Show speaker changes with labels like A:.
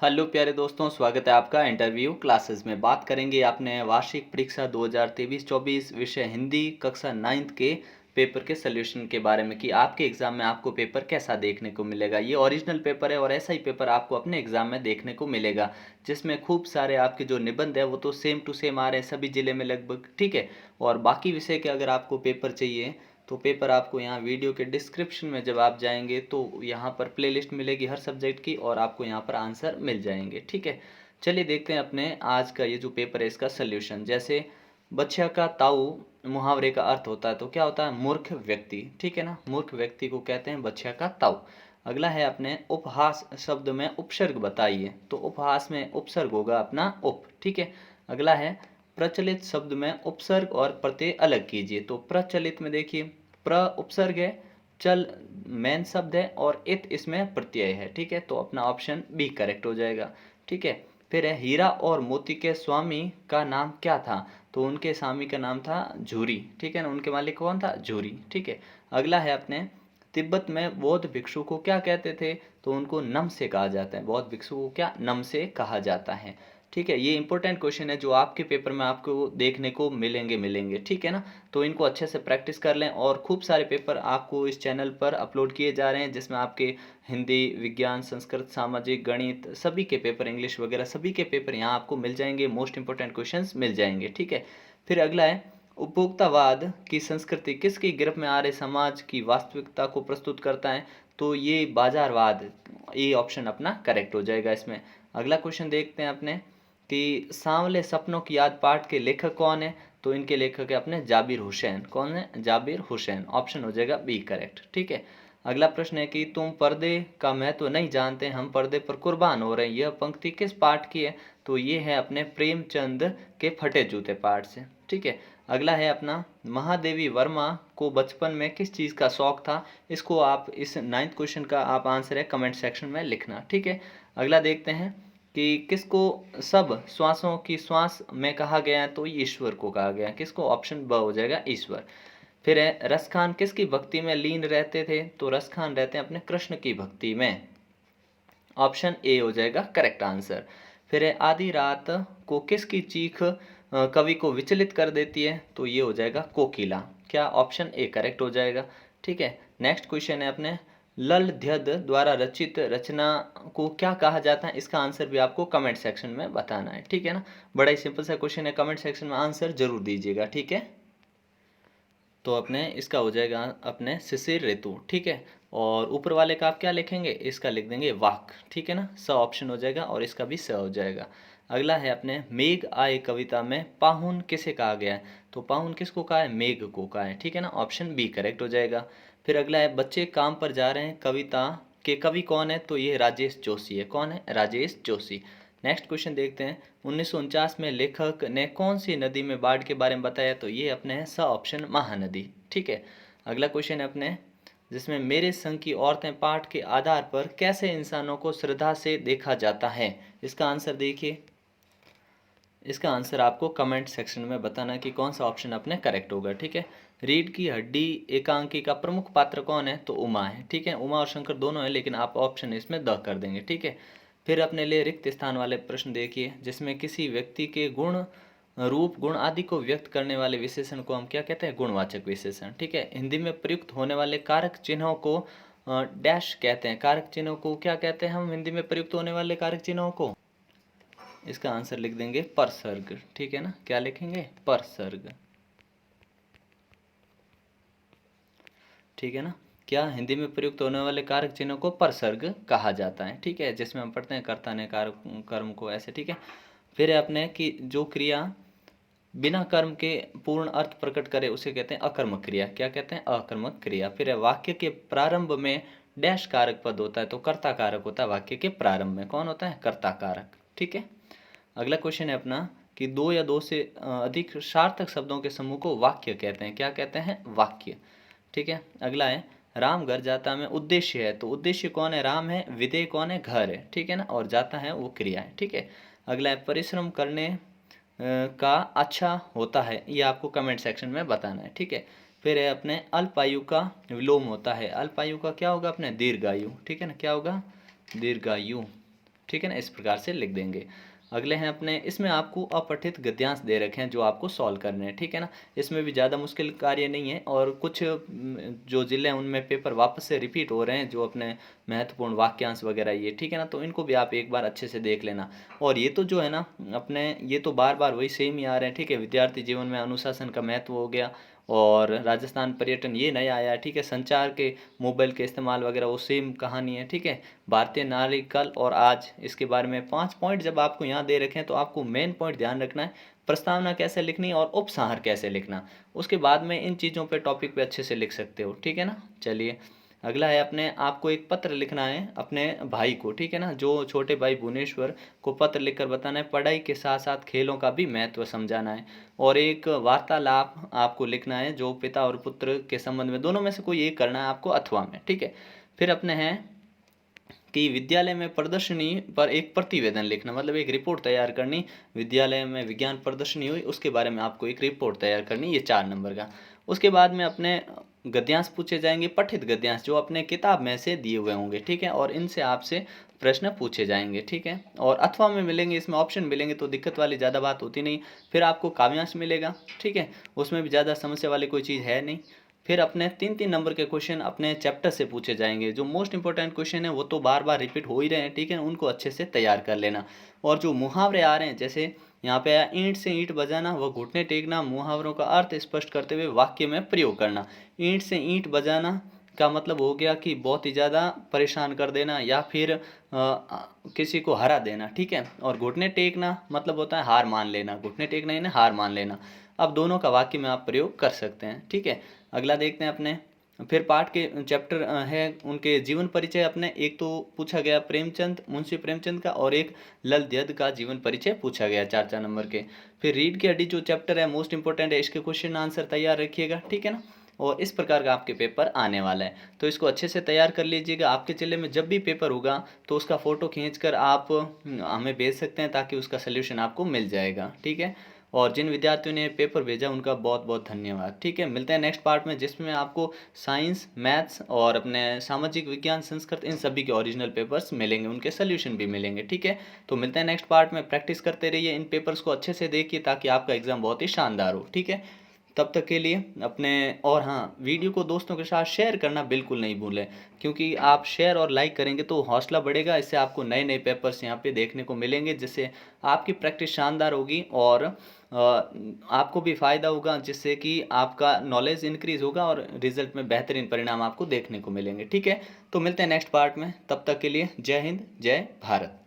A: Hello प्यारे दोस्तों, स्वागत है आपका इंटरव्यू क्लासेस में। बात करेंगे आपने वार्षिक परीक्षा 2023-24 विषय हिंदी कक्षा 9th के पेपर के सॉल्यूशन के बारे में कि आपके एग्ज़ाम में आपको पेपर कैसा देखने को मिलेगा। ये ओरिजिनल पेपर है और ऐसा ही पेपर आपको अपने एग्ज़ाम में देखने को मिलेगा, जिसमें खूब सारे आपके जो निबंध है वो तो सेम टू सेम आ रहे हैं सभी ज़िले में लगभग, ठीक है। और बाकी विषय के अगर आपको पेपर चाहिए तो पेपर आपको यहाँ वीडियो के डिस्क्रिप्शन में जब आप जाएंगे तो यहाँ पर प्लेलिस्ट मिलेगी हर सब्जेक्ट की और आपको यहाँ पर आंसर मिल जाएंगे, ठीक है। चलिए देखते हैं अपने आज का ये जो पेपर है इसका सल्यूशन। जैसे बच्चा का ताऊ मुहावरे का अर्थ होता है, तो क्या होता है? मूर्ख व्यक्ति, ठीक है ना। मूर्ख व्यक्ति को कहते हैं बच्चा का ताऊ। अगला है अपने उपहास शब्द में उपसर्ग बताइए, तो उपहास में उपसर्ग होगा अपना उप, ठीक है। अगला है प्रचलित शब्द में उपसर्ग और प्रत्यय अलग कीजिए, तो प्रचलित में देखिए प्र उपसर्ग है, चल मेन शब्द है और इत इसमें प्रत्यय है, ठीक है। तो अपना ऑप्शन बी करेक्ट हो जाएगा, ठीक है। फिर है हीरा और मोती के स्वामी का नाम क्या था, तो उनके स्वामी का नाम था झूरी, ठीक है ना। उनके मालिक कौन था? झूरी, ठीक है। अगला है अपने तिब्बत में बौद्ध भिक्षु को क्या कहते थे, तो उनको नम से कहा जाता है। बौद्ध भिक्षु को क्या नम से कहा जाता है, ठीक है। ये इंपॉर्टेंट क्वेश्चन है जो आपके पेपर में आपको देखने को मिलेंगे, ठीक है ना। तो इनको अच्छे से प्रैक्टिस कर लें और खूब सारे पेपर आपको इस चैनल पर अपलोड किए जा रहे हैं, जिसमें आपके हिंदी, विज्ञान, संस्कृत, सामाजिक, गणित सभी के पेपर, इंग्लिश वगैरह सभी के पेपर यहाँ आपको मिल जाएंगे, मोस्ट इंपॉर्टेंट क्वेश्चंस मिल जाएंगे, ठीक है। फिर अगला है उपभोक्तावाद की संस्कृति किसकी गिरफ्त में आ रहे समाज की वास्तविकता को प्रस्तुत करता है, तो ये बाजारवाद, ये ऑप्शन अपना करेक्ट हो जाएगा इसमें। अगला क्वेश्चन देखते हैं अपने कि सांवले सपनों की याद पाठ के लेखक कौन है, तो इनके लेखक है अपने जाबिर हुसैन। कौन है? जाबिर हुसैन। ऑप्शन हो जाएगा बी करेक्ट, ठीक है। अगला प्रश्न है कि तुम पर्दे का महत्व नहीं जानते, हम पर्दे पर कुर्बान हो रहे हैं, यह पंक्ति किस पाठ की है, तो ये है अपने प्रेमचंद के फटे जूते पाठ से, ठीक है। अगला है अपना महादेवी वर्मा को बचपन में किस चीज़ का शौक था, इसको आप इस 9th क्वेश्चन का आप आंसर है कमेंट सेक्शन में लिखना, ठीक है। अगला देखते हैं कि किसको सब श्वासों की श्वास में कहा गया है, तो ईश्वर को कहा गया है। किसको? ऑप्शन ब हो जाएगा ईश्वर। फिर है रसखान किसकी भक्ति में लीन रहते थे, तो रसखान रहते हैं अपने कृष्ण की भक्ति में। ऑप्शन ए हो जाएगा करेक्ट आंसर। फिर है आधी रात को किसकी चीख कवि को विचलित कर देती है, तो ये हो जाएगा कोकिला। क्या? ऑप्शन ए करेक्ट हो जाएगा, ठीक है। नेक्स्ट क्वेश्चन है अपने ललध्यद द्वारा रचित रचना को क्या कहा जाता है, इसका आंसर भी आपको कमेंट सेक्शन में बताना है, ठीक है ना। बड़ा ही सिंपल सा क्वेश्चन है, कमेंट सेक्शन में आंसर जरूर दीजिएगा, ठीक है। तो अपने इसका हो जाएगा अपने शिशिर ऋतु, ठीक है। और ऊपर वाले का आप क्या लिखेंगे? इसका लिख देंगे वाक, ठीक है ना। स ऑप्शन हो जाएगा और इसका भी स हो जाएगा। अगला है अपने मेघ आए कविता में पाहुन किसे कहा गया है, तो पाहुन किसको कहा है? मेघ को कहा है, ठीक है ना। ऑप्शन बी करेक्ट हो जाएगा। फिर अगला है बच्चे काम पर जा रहे हैं कविता के कवि कौन है, तो ये राजेश जोशी है। कौन है? राजेश जोशी। नेक्स्ट क्वेश्चन देखते हैं 1949 में लेखक ने कौन सी नदी में बाढ़ के बारे में बताया, तो ये अपने है स ऑप्शन महानदी, ठीक है। अगला क्वेश्चन है अपने जिसमें मेरे संग की औरतें पाठ के आधार पर कैसे इंसानों को श्रद्धा से देखा जाता है, इसका आंसर देखिए। इसका आंसर आपको कमेंट सेक्शन में बताना कि कौन सा ऑप्शन अपने करेक्ट होगा, ठीक है। रीढ़ की हड्डी एकांकी का प्रमुख पात्र कौन है, तो उमा है, ठीक है। उमा और शंकर दोनों है, लेकिन आप ऑप्शन इसमें द कर देंगे, ठीक है। फिर अपने लिए रिक्त स्थान वाले प्रश्न देखिए, जिसमें किसी व्यक्ति के गुण, रूप, गुण आदि को व्यक्त करने वाले विशेषण को हम क्या कहते हैं? गुणवाचक विशेषण, ठीक है। हिंदी में प्रयुक्त होने वाले कारक चिन्हों को डैश कहते हैं। कारक चिन्हों को क्या कहते हैं हम हिंदी में प्रयुक्त होने वाले कारक चिन्हों को? इसका आंसर लिख देंगे परसर्ग, ठीक है ना। क्या लिखेंगे? परसर्ग, ठीक है ना। क्या? हिंदी में प्रयुक्त होने वाले कारक चिन्हों को परसर्ग कहा जाता है, ठीक है। जिसमें हम पढ़ते हैं कर्ता ने कारक कर्म को ऐसे, ठीक है। फिर है अपने कि जो क्रिया बिना कर्म के पूर्ण अर्थ प्रकट करे उसे कहते हैं अकर्मक क्रिया। क्या कहते हैं? अकर्मक क्रिया। फिर है वाक्य के प्रारंभ में डैश कारक पद होता है, तो कर्ता कारक होता है वाक्य के प्रारंभ में। कौन होता है? कर्ता कारक, ठीक है। अगला क्वेश्चन है अपना कि दो या दो से अधिक सार्थक शब्दों के समूह को वाक्य कहते हैं। क्या कहते हैं? वाक्य, ठीक है। अगला है राम घर जाता में उद्देश्य है, तो उद्देश्य कौन है? राम है। विधेय कौन है? घर है, ठीक है ना। और जाता है वो क्रिया है, ठीक है। अगला है परिश्रम करने का अच्छा होता है, ये आपको कमेंट सेक्शन में बताना है, ठीक है। फिर है अपने अल्पायु का विलोम होता है। अल्पायु का क्या होगा? अपने दीर्घायु, ठीक है ना। क्या होगा? दीर्घायु। ठीक है ना, इस प्रकार से लिख देंगे। अगले हैं अपने, इसमें आपको अपठित गद्यांश दे रखे हैं जो आपको सॉल्व करने हैं, ठीक है ना। इसमें भी ज़्यादा मुश्किल कार्य नहीं है, और कुछ जो जिले हैं उनमें पेपर वापस से रिपीट हो रहे हैं, जो अपने महत्वपूर्ण वाक्यांश वगैरह ये, ठीक है ना, तो इनको भी आप एक बार अच्छे से देख लेना। और ये तो जो है ना अपने, ये तो बार बार वही सेम ही आ रहे हैं, ठीक है। विद्यार्थी जीवन में अनुशासन का महत्व हो गया, और राजस्थान पर्यटन ये नया आया है, ठीक है। संचार के मोबाइल के इस्तेमाल वगैरह वो सेम कहानी है, ठीक है। भारतीय नागरिक कल और आज, इसके बारे में 5 पॉइंट जब आपको यहाँ दे रखे हैं तो आपको मेन पॉइंट ध्यान रखना है, प्रस्तावना कैसे लिखनी है और उपसंहार कैसे लिखना। उसके बाद में इन चीज़ों पे टॉपिक पे अच्छे से लिख सकते हो, ठीक है ना। चलिए अगला है अपने, आपको एक पत्र लिखना है अपने भाई को, ठीक है ना, जो छोटे भाई भुवनेश्वर को पत्र लिखकर बताना है पढ़ाई के साथ साथ खेलों का भी महत्व समझाना है। और एक वार्तालाप आपको लिखना है जो पिता और पुत्र के संबंध में, दोनों में से कोई एक करना है आपको, अथवा में, ठीक है। फिर अपने हैं कि विद्यालय में प्रदर्शनी पर एक प्रतिवेदन लिखना, मतलब एक रिपोर्ट तैयार करनी। विद्यालय में विज्ञान प्रदर्शनी हुई, उसके बारे में आपको एक रिपोर्ट तैयार करनी, ये 4 नंबर का। उसके बाद में अपने गद्यांश पूछे जाएंगे, पठित गद्यांश जो अपने किताब में से दिए हुए होंगे, ठीक है, और इनसे आपसे प्रश्न पूछे जाएंगे, ठीक है। और अथवा में मिलेंगे, इसमें ऑप्शन मिलेंगे तो दिक्कत वाली ज़्यादा बात होती नहीं। फिर आपको काव्यांश मिलेगा, ठीक है, उसमें भी ज़्यादा समस्या वाली कोई चीज़ है नहीं। फिर अपने 3-3 नंबर के क्वेश्चन अपने चैप्टर से पूछे जाएंगे, जो मोस्ट इंपॉर्टेंट क्वेश्चन है वो तो बार बार रिपीट हो ही रहे हैं, ठीक है, उनको अच्छे से तैयार कर लेना। और जो मुहावरे आ रहे हैं, जैसे यहाँ पे आया ईंट से ईंट बजाना व घुटने टेकना, मुहावरों का अर्थ स्पष्ट करते हुए वाक्य में प्रयोग करना। ईंट से ईंट बजाना का मतलब हो गया कि बहुत ही ज़्यादा परेशान कर देना, या फिर किसी को हरा देना, ठीक है। और घुटने टेकना मतलब होता है हार मान लेना, घुटने टेकना यानी हार मान लेना। अब दोनों का वाक्य में आप प्रयोग कर सकते हैं, ठीक है। अगला देखते हैं अपने, फिर पाठ के चैप्टर है उनके जीवन परिचय। अपने एक तो पूछा गया प्रेमचंद, मुंशी प्रेमचंद का, और एक लल देद का जीवन परिचय पूछा गया 4-4 नंबर के। फिर रीड की हड्डी जो चैप्टर है मोस्ट इंपॉर्टेंट है, इसके क्वेश्चन आंसर तैयार रखिएगा, ठीक है ना। और इस प्रकार का आपके पेपर आने वाला है, तो इसको अच्छे से तैयार कर लीजिएगा। आपके जिले में जब भी पेपर होगा तो उसका फ़ोटो खींचकर आप हमें भेज सकते हैं, ताकि उसका सल्यूशन आपको मिल जाएगा, ठीक है। और जिन विद्यार्थियों ने पेपर भेजा उनका बहुत बहुत धन्यवाद, ठीक है। मिलते हैं नेक्स्ट पार्ट में, जिसमें आपको साइंस, मैथ्स और अपने सामाजिक विज्ञान, संस्कृत, इन सभी के ओरिजिनल पेपर्स मिलेंगे, उनके सोल्यूशन भी मिलेंगे, ठीक है। तो मिलते हैं नेक्स्ट पार्ट में, प्रैक्टिस करते रहिए, इन पेपर्स को अच्छे से देखिए ताकि आपका एग्ज़ाम बहुत ही शानदार हो, ठीक है। तब तक के लिए अपने, और हाँ, वीडियो को दोस्तों के साथ शेयर करना बिल्कुल नहीं भूलें, क्योंकि आप शेयर और लाइक करेंगे तो हौसला बढ़ेगा, इससे आपको नए नए पेपर्स यहाँ पे देखने को मिलेंगे, जिससे आपकी प्रैक्टिस शानदार होगी, और आपको भी फ़ायदा होगा, जिससे कि आपका नॉलेज इंक्रीज़ होगा और रिजल्ट में बेहतरीन परिणाम आपको देखने को मिलेंगे, ठीक है। तो मिलते हैं नेक्स्ट पार्ट में, तब तक के लिए जय हिंद, जय भारत।